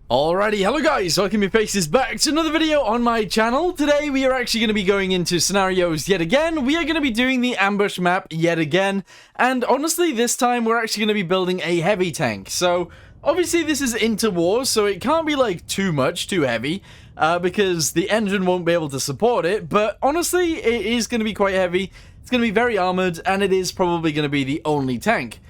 Alrighty, hello guys, welcome your faces back to another video on my channel. Today we are actually going to be going into scenarios yet again. We are going to be doing the ambush map yet again, and honestly this time we're actually going to be building a heavy tank. So obviously this is INTERWAR, so it can't be like too heavy, because the engine won't be able to support it, but honestly it is going to be quite heavy. It's going to be very armored, and it is probably going to be the only tank.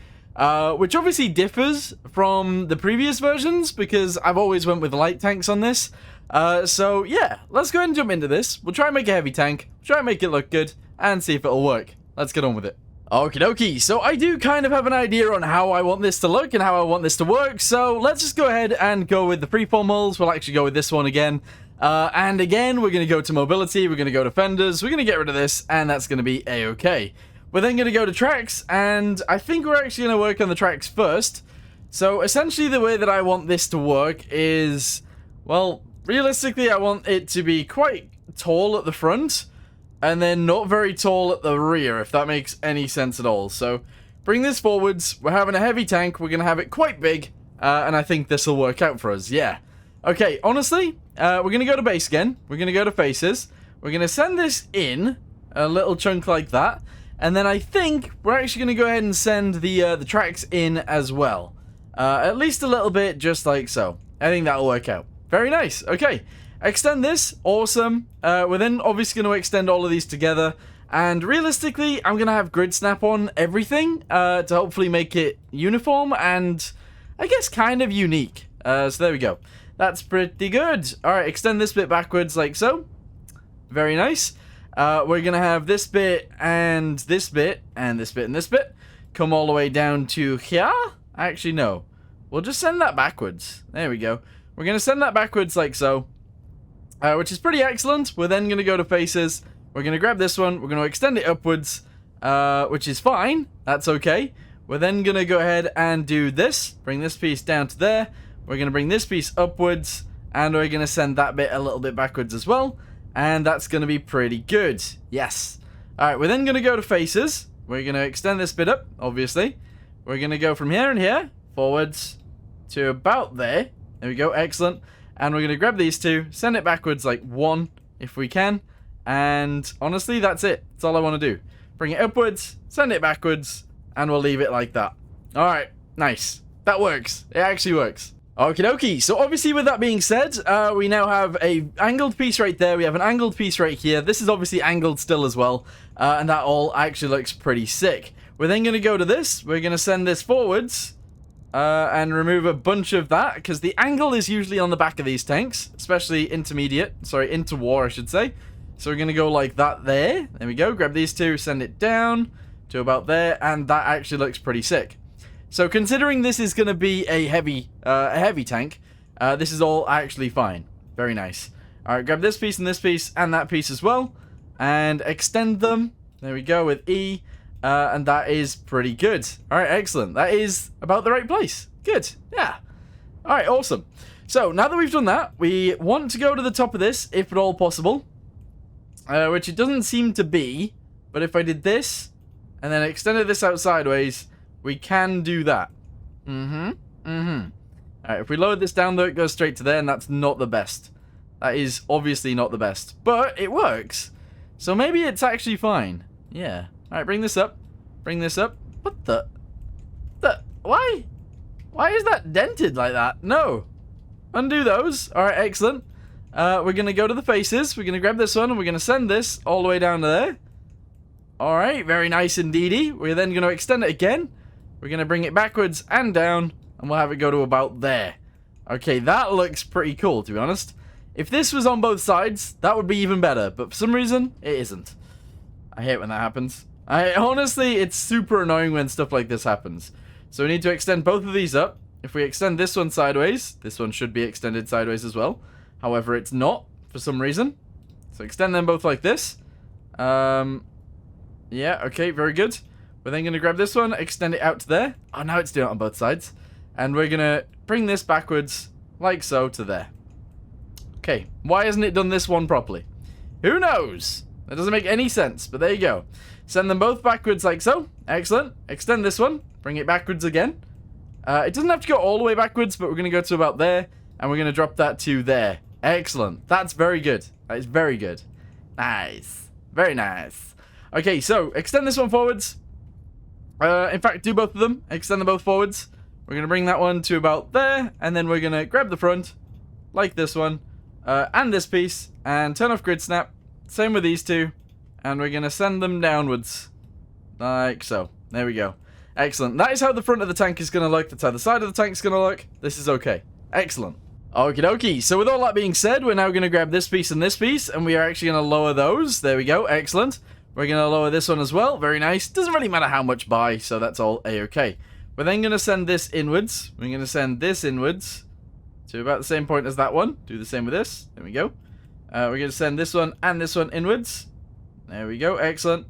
Which obviously differs from the previous versions, because I've always went with light tanks on this. So yeah, let's go ahead and jump into this. We'll try and make a heavy tank, try and make it look good, and see if it'll work. Let's get on with it. Okie dokie, so I do kind of have an idea on how I want this to look and how I want this to work, so let's just go ahead and go with the freeform hulls. We'll actually go with this one again. And again, we're going to go to mobility, we're going to go to fenders, we're going to get rid of this, and that's going to be a-okay. We're then going to go to tracks, and I think we're actually going to work on the tracks first. So essentially the way that I want this to work is, well, realistically I want it to be quite tall at the front, and then not very tall at the rear, if that makes any sense at all. So bring this forwards, we're having a heavy tank, we're going to have it quite big, and I think this will work out for us, yeah. Okay, honestly, we're going to go to base again, we're going to go to faces, we're going to send this in, a little chunk like that. And then I think we're actually going to go ahead and send the tracks in as well. At least a little bit, just like so. I think that'll work out. Very nice. Okay. Extend this. Awesome. We're then obviously going to extend all of these together. And realistically, I'm going to have grid snap on everything to hopefully make it uniform and I guess kind of unique. So there we go. That's pretty good. Alright, extend this bit backwards like so. Very nice. We're going to have this bit and this bit and this bit and this bit come all the way down to here. Actually, no. We'll just send that backwards. There we go. We're going to send that backwards like so, which is pretty excellent. We're then going to go to faces. We're going to grab this one. We're going to extend it upwards, which is fine. That's okay. We're then going to go ahead and do this. Bring this piece down to there. We're going to bring this piece upwards, and we're going to send that bit a little bit backwards as well. And that's going to be pretty good. Yes. Alright, we're then going to go to faces. We're going to extend this bit up, obviously. We're going to go from here and here, forwards to about there. There we go, excellent. And we're going to grab these two, send it backwards like one, if we can. And honestly, that's it. That's all I want to do. Bring it upwards, send it backwards, and we'll leave it like that. Alright, nice. That works. It actually works. Okie dokie, so obviously with that being said, we now have a angled piece right there, we have an angled piece right here, this is obviously angled still as well, and that all actually looks pretty sick. We're then going to go to this, we're going to send this forwards, and remove a bunch of that, because the angle is usually on the back of these tanks, especially INTERWAR I should say. So we're going to go like that there we go, grab these two, send it down to about there, and that actually looks pretty sick. So considering this is going to be a heavy tank, this is all actually fine. Very nice. Alright, grab this piece and that piece as well. And extend them. There we go with E. And that is pretty good. Alright, excellent. That is about the right place. Good. Yeah. Alright, awesome. So now that we've done that, we want to go to the top of this, if at all possible. Which it doesn't seem to be. But if I did this, and then extended this out sideways, we can do that. Alright, if we load this down though, it goes straight to there, and that's not the best. That is obviously not the best. But it works. So maybe it's actually fine. Yeah. Alright, bring this up. Bring this up. What the? Why? Why is that dented like that? No. Undo those. Alright, excellent. We're going to go to the faces. We're going to grab this one, and we're going to send this all the way down to there. Alright, very nice indeedy. We're then going to extend it again. We're going to bring it backwards and down, and we'll have it go to about there. Okay, that looks pretty cool, to be honest. If this was on both sides, that would be even better, but for some reason, it isn't. I hate when that happens. Honestly, it's super annoying when stuff like this happens. So we need to extend both of these up. If we extend this one sideways, this one should be extended sideways as well. However, it's not, for some reason. So extend them both like this. Yeah, okay, very good. We're then going to grab this one, extend it out to there. Oh, now it's doing it on both sides. And we're going to bring this backwards, like so, to there. Okay, why hasn't it done this one properly? Who knows? That doesn't make any sense, but there you go. Send them both backwards like so. Excellent. Extend this one, bring it backwards again. It doesn't have to go all the way backwards, but we're going to go to about there. And we're going to drop that to there. Excellent. That's very good. That is very good. Nice. Very nice. Okay, so extend this one forwards. In fact, do both of them. Extend them both forwards. We're going to bring that one to about there. And then we're going to grab the front, like this one, and this piece, and turn off grid snap. Same with these two. And we're going to send them downwards. Like so. There we go. Excellent. That is how the front of the tank is going to look. That's how the side of the tank is going to look. This is okay. Excellent. Okie dokie. So with all that being said, we're now going to grab this piece, and we are actually going to lower those. There we go. Excellent. We're going to lower this one as well. Very nice. Doesn't really matter how much by, so that's all a-okay. We're then going to send this inwards. We're going to send this inwards to about the same point as that one. Do the same with this. There we go. We're going to send this one and this one inwards. There we go. Excellent.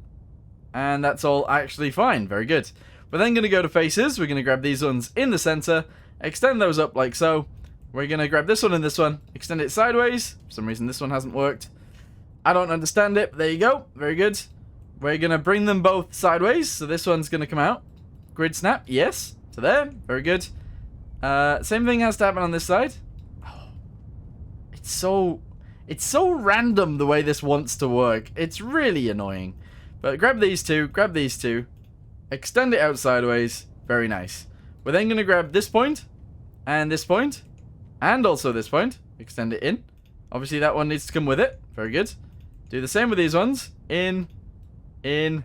And that's all actually fine. Very good. We're then going to go to faces. We're going to grab these ones in the center. Extend those up like so. We're going to grab this one and this one. Extend it sideways. For some reason this one hasn't worked. I don't understand it. There you go. Very good. We're going to bring them both sideways. So this one's going to come out. Grid snap. Yes. To there. Very good. Same thing has to happen on this side. Oh, it's so random the way this wants to work. It's really annoying. But grab these two. Grab these two. Extend it out sideways. Very nice. We're then going to grab this point. And this point. And also this point. Extend it in. Obviously that one needs to come with it. Very good. Do the same with these ones. In, and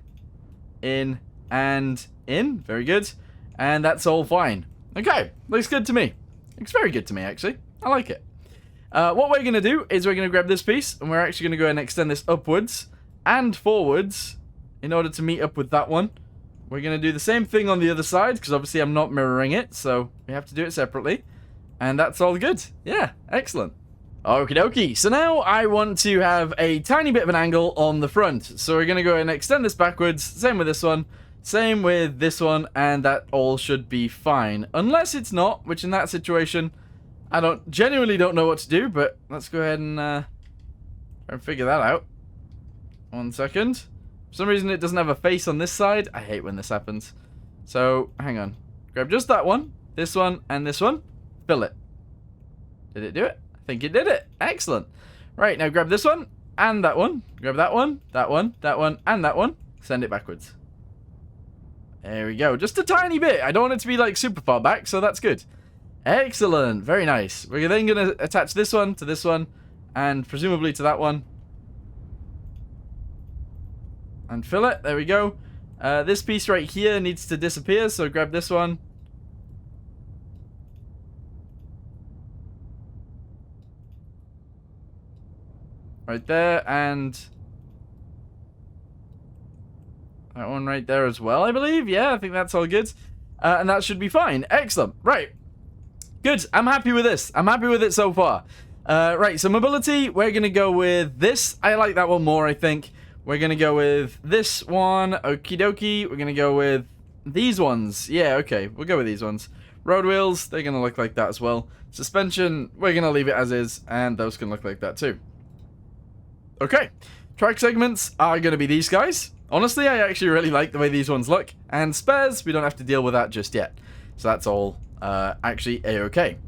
in. Very good. And that's all fine. Okay. Looks good to me. Looks very good to me, actually. I like it. What we're going to do is we're going to grab this piece. And we're actually going to go ahead and extend this upwards and forwards in order to meet up with that one. We're going to do the same thing on the other side, because obviously I'm not mirroring it, so we have to do it separately. And that's all good. Yeah, excellent. Okie dokie. So now I want to have a tiny bit of an angle on the front. So we're going to go ahead and extend this backwards. Same with this one. Same with this one. And that all should be fine. Unless it's not, which in that situation, I genuinely don't know what to do. But let's go ahead and try and figure that out. 1 second. For some reason it doesn't have a face on this side. I hate when this happens. So, hang on. Grab just that one, and this one. Fill it. Did it do it? I think it did it. Excellent. Right, now grab this one, and that one. Grab that one, that one, that one, and that one. Send it backwards. There we go. Just a tiny bit. I don't want it to be like super far back, so that's good. Excellent. Very nice. We're then going to attach this one to this one, and presumably to that one. And fill it. There we go. This piece right here needs to disappear, so grab this one. Right there, and that one right there as well, I believe. Yeah, I think that's all good. And that should be fine. Excellent. Right. Good. I'm happy with this. I'm happy with it so far. Right, so mobility, we're going to go with this. I like that one more, I think. We're going to go with this one. Okie dokie. We're going to go with these ones. Yeah, okay. We'll go with these ones. Road wheels, they're going to look like that as well. Suspension, we're going to leave it as is. And those can look like that too. Okay. Track segments are going to be these guys. Honestly, I actually really like the way these ones look. And spares, we don't have to deal with that just yet. So that's all actually a-okay.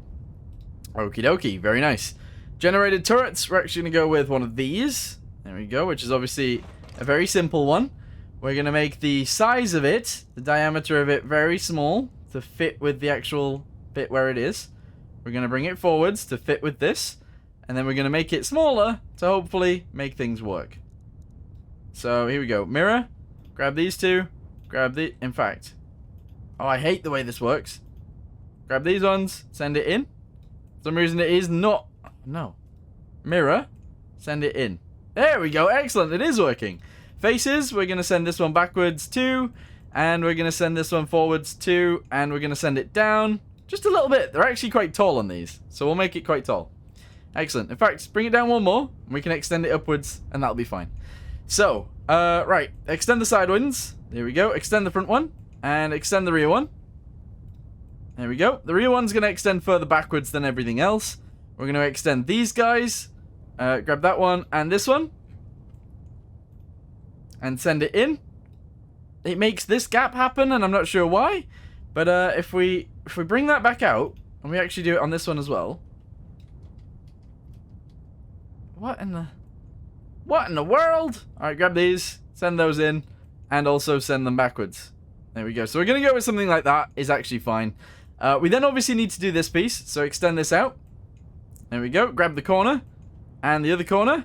Okie dokie. Very nice. Generated turrets, we're actually going to go with one of these. There we go, which is obviously a very simple one. We're going to make the size of it, the diameter of it, very small to fit with the actual bit where it is. We're going to bring it forwards to fit with this. And then we're going to make it smaller to hopefully make things work. So here we go. Mirror. Grab these two. In fact. Oh, I hate the way this works. Grab these ones. Send it in. For some reason it is not. No. Mirror. Send it in. There we go. Excellent. It is working. Faces. We're going to send this one backwards 2. And we're going to send this one forwards 2. And we're going to send it down just a little bit. They're actually quite tall on these. So we'll make it quite tall. Excellent. In fact, bring it down one more. And we can extend it upwards. And that'll be fine. So, right. Extend the side ones. There we go. Extend the front one. And extend the rear one. There we go. The rear one's going to extend further backwards than everything else. We're going to extend these guys. Grab that one and this one. And send it in. It makes this gap happen, and I'm not sure why. But if we bring that back out, and we actually do it on this one as well. What in the world? Alright, grab these, send those in, and also send them backwards. There we go. So we're going to go with something like that. Is actually fine. We then obviously need to do this piece, so extend this out. There we go. Grab the corner, and the other corner,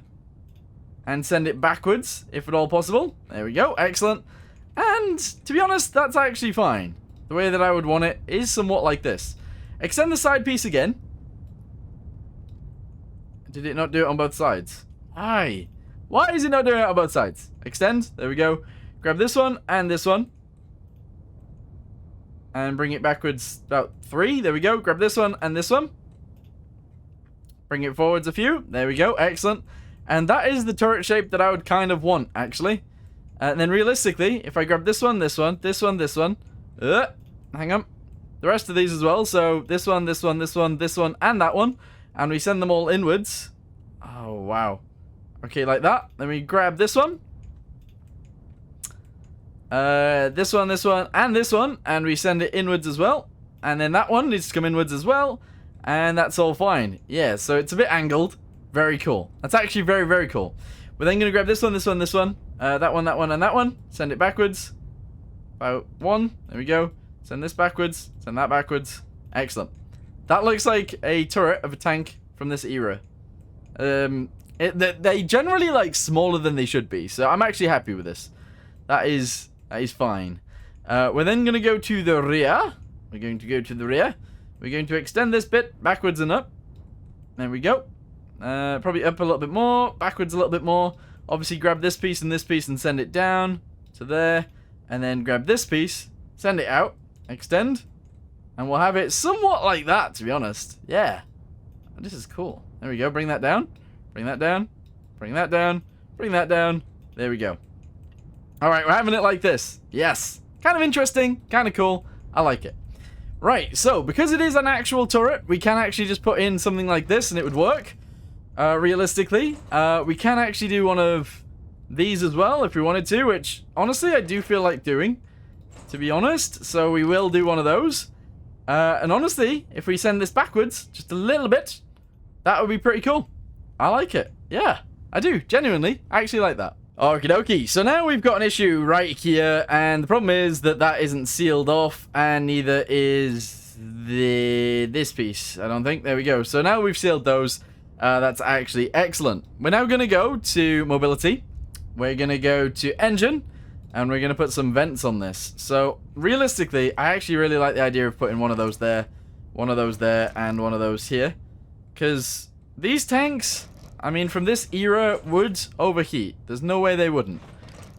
and send it backwards, if at all possible. There we go. Excellent. And, to be honest, that's actually fine. The way that I would want it is somewhat like this. Extend the side piece again. Did it not do it on both sides? Why? Why is it not doing it on both sides? Extend. There we go. Grab this one and this one. And bring it backwards about 3. There we go. Grab this one and this one. Bring it forwards a few. There we go. Excellent. And that is the turret shape that I would kind of want, actually. And then realistically, if I grab this one, this one, this one, this one. Hang on. The rest of these as well. So this one, this one, this one, this one, and that one. And we send them all inwards. Oh, wow. Okay, like that. Then we grab this one. This one, and this one. And we send it inwards as well. And then that one needs to come inwards as well. And that's all fine. Yeah, so it's a bit angled. Very cool. That's actually very, very cool. We're then going to grab this one, this one, this one. That one, and that one. Send it backwards. About 1. There we go. Send this backwards. Send that backwards. Excellent. That looks like a turret of a tank from this era. They generally like smaller than they should be. So I'm actually happy with this. That is fine. We're then going to go to the rear. We're going to go to the rear. We're going to extend this bit backwards and up. There we go. Probably up a little bit more. Backwards a little bit more. Obviously grab this piece and send it down to there. And then grab this piece. Send it out. Extend. And we'll have it somewhat like that, to be honest. Yeah. This is cool. There we go. Bring that down. Bring that down. Bring that down. Bring that down. There we go. Alright, we're having it like this. Yes. Kind of interesting. Kind of cool. I like it. Right, so because it is an actual turret, we can actually just put in something like this and it would work. Realistically. We can actually do one of these as well if we wanted to, which honestly I do feel like doing, to be honest. So we will do one of those. And honestly, if we send this backwards just a little bit, that would be pretty cool. I like it. Yeah, I do. Genuinely. I actually like that. Okie dokie. So now we've got an issue right here, and the problem is that that isn't sealed off, and neither is this piece, I don't think. There we go. So now we've sealed those. That's actually excellent. We're now going to go to mobility. We're going to go to engine, and we're going to put some vents on this. So realistically, I actually really like the idea of putting one of those there, one of those there, and one of those here. Because these tanks, I mean, from this era, would overheat. There's no way they wouldn't.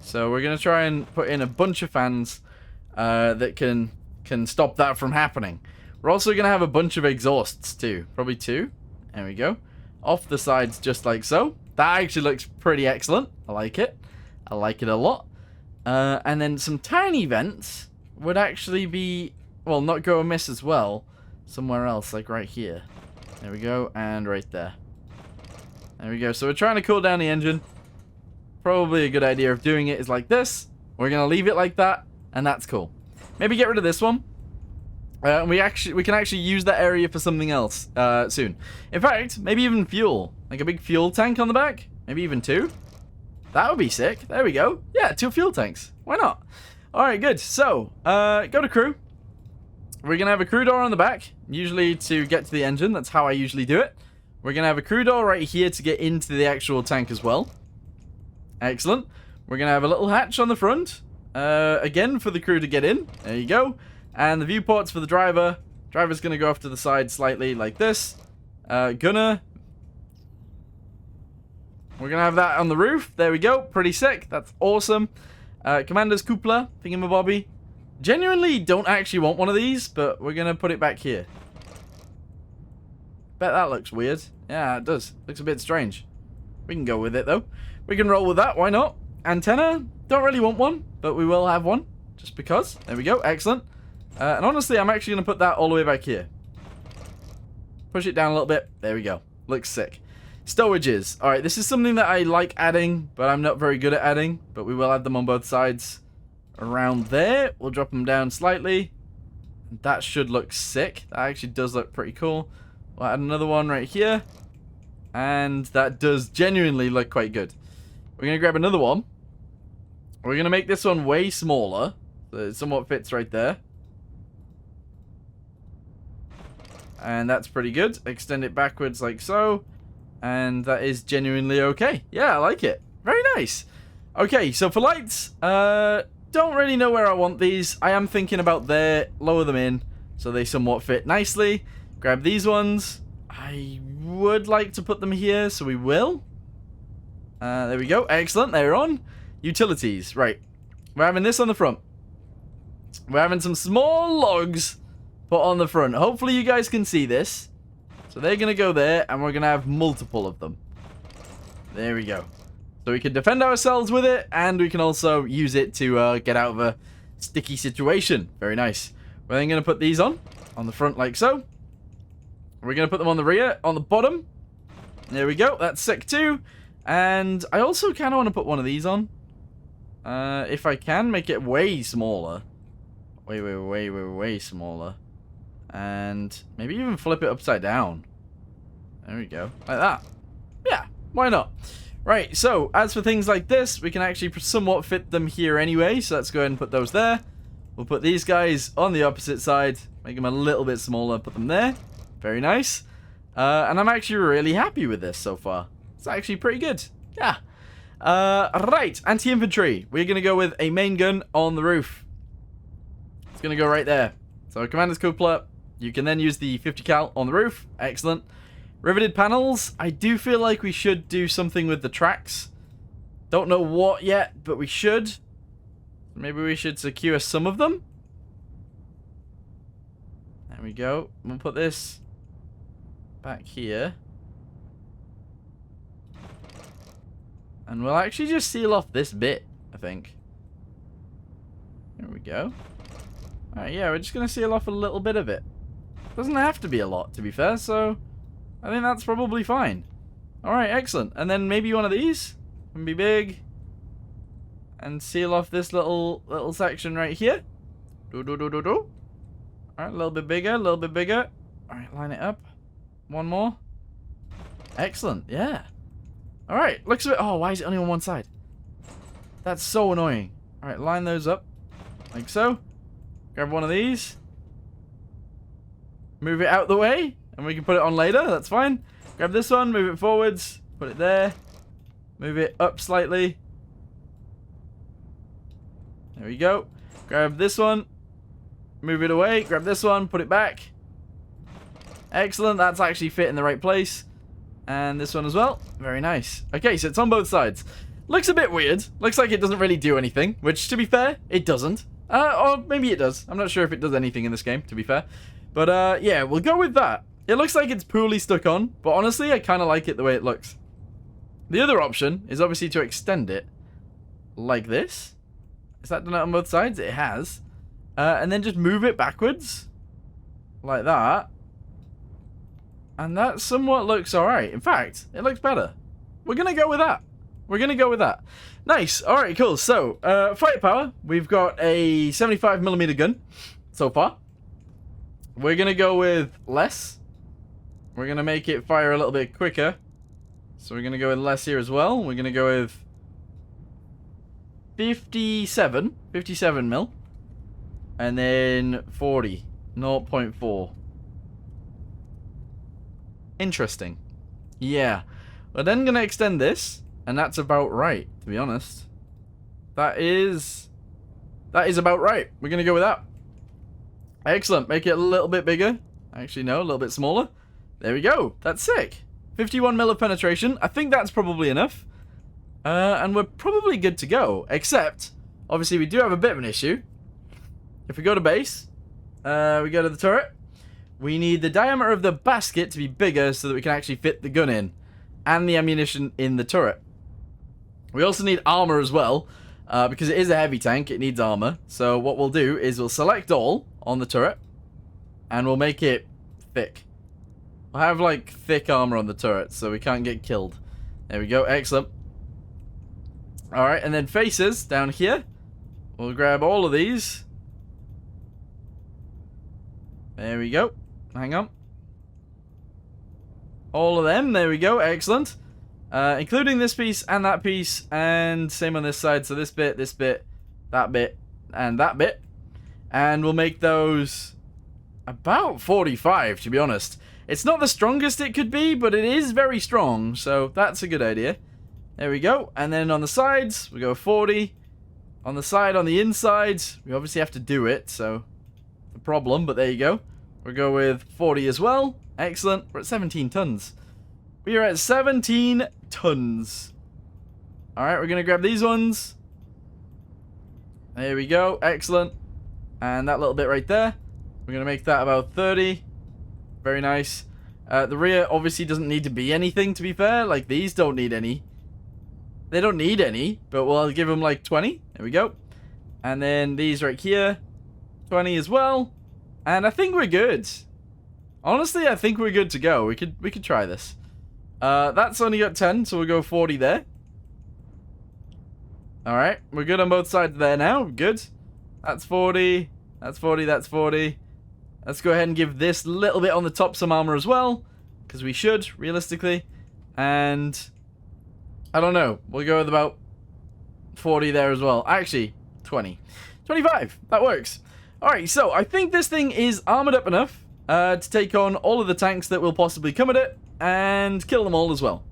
So we're going to try and put in a bunch of fans that can stop that from happening. We're also going to have a bunch of exhausts too. Probably 2. There we go. Off the sides just like so. That actually looks pretty excellent. I like it. I like it a lot. And then some tiny vents would actually be, well, not go amiss as well. Somewhere else, like right here. There we go, and right there. There we go. So we're trying to cool down the engine. Probably a good idea of doing it is like this. We're going to leave it like that, and that's cool. Maybe get rid of this one. We can actually use that area for something else soon. In fact, maybe even fuel. Like a big fuel tank on the back. Maybe even 2. That would be sick. There we go. Yeah, 2 fuel tanks. Why not? Alright, good. So, go to crew. We're going to have a crew door on the back. Usually to get to the engine. That's how I usually do it. We're going to have a crew door right here to get into the actual tank as well. Excellent. We're going to have a little hatch on the front. Again, for the crew to get in. There you go. And the viewports for the driver. Driver's going to go off to the side slightly like this. Gunner. We're going to have that on the roof. There we go. Pretty sick. That's awesome. Commander's cupola. Thingamabobby. Genuinely don't actually want one of these, but we're going to put it back here. Bet that looks weird. Yeah, it does. Looks a bit strange. We can go with it, though. We can roll with that. Why not? Antenna. Don't really want one, but we will have one. Just because. There we go. Excellent. And honestly, I'm actually going to put that all the way back here. Push it down a little bit. There we go. Looks sick. Stowages. Alright, this is something that I like adding, but I'm not very good at adding. But we will add them on both sides. Around there. We'll drop them down slightly. That should look sick. That actually does look pretty cool. We'll add another one right here. And that does genuinely look quite good. We're going to grab another one. We're going to make this one way smaller. So it somewhat fits right there. And that's pretty good. Extend it backwards like so. And that is genuinely okay. Yeah, I like it. Very nice. Okay, so for lights, don't really know where I want these. I am thinking about there. Lower them in so they somewhat fit nicely. Grab these ones. I would like to put them here, so we will. There we go. Excellent. They're on. Utilities. Right. We're having this on the front. We're having some small logs put on the front. Hopefully you guys can see this. So they're going to go there, and we're going to have multiple of them. There we go. So we can defend ourselves with it, and we can also use it to get out of a sticky situation. Very nice. We're then going to put these on the front like so. We're going to put them on the rear, on the bottom. There we go. That's sick too. And I also kind of want to put one of these on. If I can, make it way smaller. Way smaller. And maybe even flip it upside down. There we go. Like that. Yeah, why not? Right, so as for things like this, we can actually somewhat fit them here anyway. So let's go ahead and put those there. We'll put these guys on the opposite side. Make them a little bit smaller. Put them there. Very nice. And I'm actually really happy with this so far. It's actually pretty good. Yeah. Right, anti-infantry. We're going to go with a main gun on the roof. It's going to go right there. So commander's coupler. You can then use the 50 cal on the roof. Excellent. Riveted panels. I do feel like we should do something with the tracks. Don't know what yet, but we should. Maybe we should secure some of them. There we go. We'll put this back here. And we'll actually just seal off this bit, I think. There we go. Alright, yeah, we're just going to seal off a little bit of it. Doesn't have to be a lot, to be fair, so I think that's probably fine. Alright, excellent. And then maybe one of these can be big. And seal off this little section right here. Alright, a little bit bigger, a little bit bigger. Alright, line it up. One more. Excellent, yeah. Alright, looks a bit... Oh, why is it only on one side? That's so annoying. Alright, line those up. Like so. Grab one of these. Move it out the way. And we can put it on later. That's fine. Grab this one. Move it forwards. Put it there. Move it up slightly. There we go. Grab this one. Move it away. Grab this one. Put it back. Excellent. That's actually fit in the right place. And this one as well. Very nice. Okay, so it's on both sides. Looks a bit weird. Looks like it doesn't really do anything. Which, to be fair, it doesn't. Or maybe it does. I'm not sure if it does anything in this game, to be fair. But, yeah, we'll go with that. It looks like it's poorly stuck on. But honestly, I kind of like it the way it looks. The other option is obviously to extend it like this. Has that done it on both sides? It has. And then just move it backwards. Like that. And that somewhat looks alright. In fact, it looks better. We're going to go with that. We're going to go with that. Nice. Alright, cool. So, firepower. We've got a 75mm gun so far. We're going to go with less. We're going to make it fire a little bit quicker. So we're going to go with less here as well. We're going to go with 57 mil. And then 40. 0.4. Interesting. Yeah. We're then going to extend this. And that's about right, to be honest. That is about right. We're going to go with that. Excellent. Make it a little bit bigger. Actually, no, a little bit smaller. There we go. That's sick. 51 mil of penetration. I think that's probably enough. And we're probably good to go. Except, obviously, we do have a bit of an issue. If we go to base, we go to the turret. We need the diameter of the basket to be bigger so that we can actually fit the gun in. And the ammunition in the turret. We also need armor as well. Because it is a heavy tank, it needs armor. So what we'll do is we'll select all on the turret. And we'll make it thick. We'll have like thick armor on the turret so we can't get killed. There we go, excellent. Alright, and then faces down here. We'll grab all of these. There we go. Hang on. All of them. There we go. Excellent. Including this piece and that piece. And same on this side. So this bit, that bit, and that bit. And we'll make those about 45, to be honest. It's not the strongest it could be, but it is very strong. So that's a good idea. There we go. And then on the sides, we go 40. On the side, on the inside, we obviously have to do it. So, a problem, but there you go. We'll go with 40 as well. Excellent. We're at 17 tons. We are at 17 tons. Alright, we're going to grab these ones. There we go. Excellent. And that little bit right there. We're going to make that about 30. Very nice. The rear obviously doesn't need to be anything, to be fair. Like, these don't need any. They don't need any, but we'll give them like 20. There we go. And then these right here. 20 as well. And I think we're good. Honestly, I think we're good to go. We could try this. That's only got 10, so we'll go 40 there. Alright, we're good on both sides there now. Good. That's 40. That's 40. That's 40. Let's go ahead and give this little bit on the top some armor as well. Because we should, realistically. And I don't know. We'll go with about 40 there as well. Actually, 20. 25. That works. Alright, so I think this thing is armored up enough to take on all of the tanks that will possibly come at it. And kill them all as well.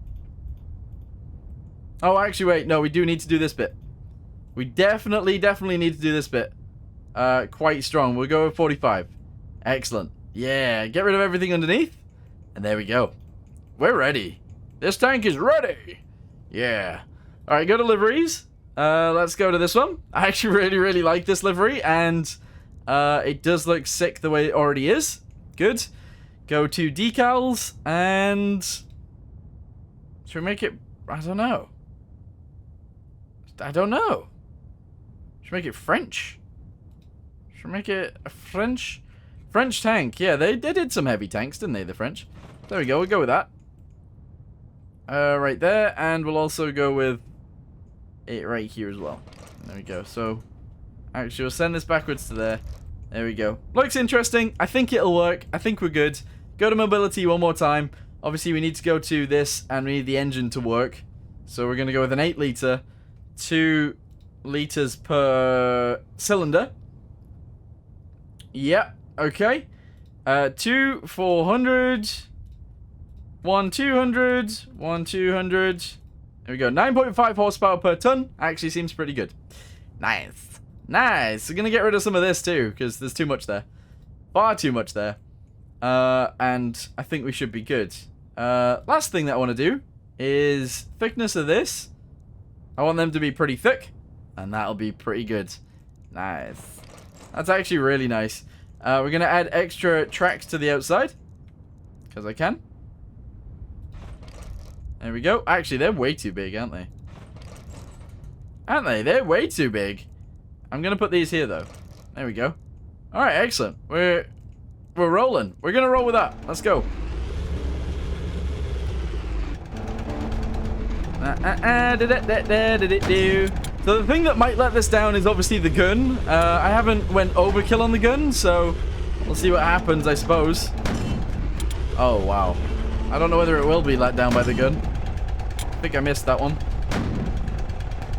Oh, actually, wait. No, we do need to do this bit. We definitely need to do this bit. Quite strong. We'll go with 45. Excellent. Yeah, get rid of everything underneath. And there we go. We're ready. This tank is ready. Yeah. Alright, go to liveries. Let's go to this one. I actually really like this livery. And it does look sick the way it already is. Good. Go to decals. And should we make it... I don't know. Should we make it French? Should we make it a French tank? Yeah, they did some heavy tanks, didn't they, the French? There we go, we'll go with that. Right there, and we'll also go with it right here as well. There we go. So, actually, we'll send this backwards to there. There we go. Looks interesting. I think it'll work. I think we're good. Go to mobility one more time. Obviously, we need to go to this, and we need the engine to work. So we're going to go with an 8 litre. 2 litres per cylinder. Yeah, okay. 2 400. 1 200. 1 200. There we go. 9.5 horsepower per ton. Actually seems pretty good. Nice. Nice. We're going to get rid of some of this too, because there's too much there. Far too much there. And I think we should be good. Last thing that I want to do is thickness of this. I want them to be pretty thick, and that'll be pretty good. Nice. That's actually really nice. We're going to add extra tracks to the outside, because I can. There we go. Actually, they're way too big, aren't they? Aren't they? They're way too big. I'm going to put these here, though. There we go. All right, excellent. We're rolling. We're going to roll with that. Let's go. So the thing that might let this down is obviously the gun. I haven't went overkill on the gun, so we'll see what happens, I suppose. Oh, wow. I don't know whether it will be let down by the gun. I think I missed that one.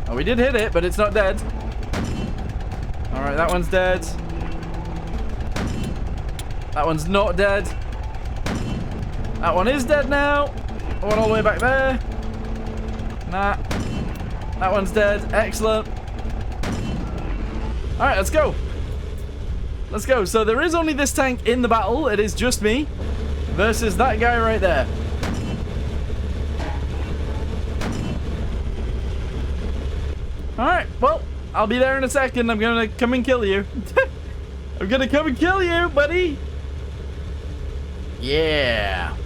Oh, we did hit it, but it's not dead. Alright, that one's dead. That one's not dead. That one is dead now. One all the way back there. Nah. That one's dead. Excellent. Alright, let's go. Let's go. So there is only this tank in the battle. It is just me versus that guy right there. Alright, well, I'll be there in a second. I'm gonna come and kill you. I'm gonna come and kill you, buddy. Yeah.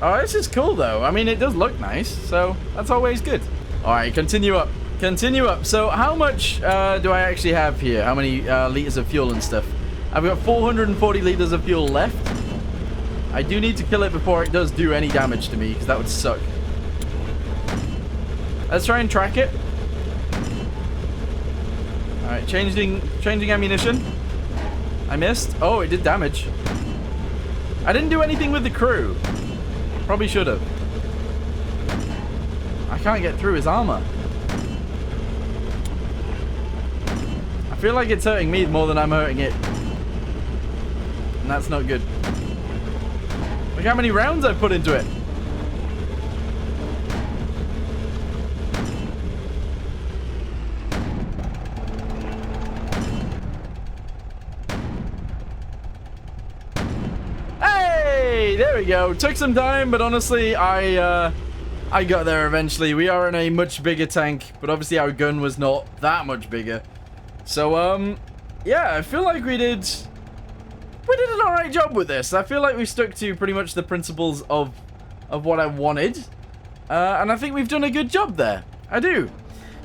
Oh, this is cool, though. I mean, it does look nice, so that's always good. All right, continue up. Continue up. So how much do I actually have here? How many liters of fuel and stuff? I've got 440 liters of fuel left. I do need to kill it before it does do any damage to me, because that would suck. Let's try and track it. All right, changing ammunition. I missed. Oh, it did damage. I didn't do anything with the crew. Probably should have. I can't get through his armor. I feel like it's hurting me more than I'm hurting it. And that's not good. Look how many rounds I've put into it. There we go. Took some time, but honestly, I got there eventually. We are in a much bigger tank, but obviously our gun was not that much bigger. So, yeah, I feel like we did an alright job with this. I feel like we stuck to pretty much the principles of what I wanted. And I think we've done a good job there. I do.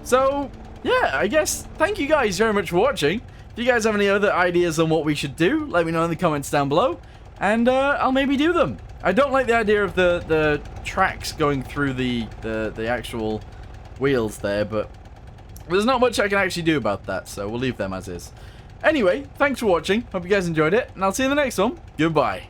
So, yeah, I guess thank you guys very much for watching. If you guys have any other ideas on what we should do, let me know in the comments down below. And I'll maybe do them. I don't like the idea of the tracks going through the actual wheels there, but there's not much I can actually do about that, so we'll leave them as is. Anyway, thanks for watching. Hope you guys enjoyed it, and I'll see you in the next one. Goodbye.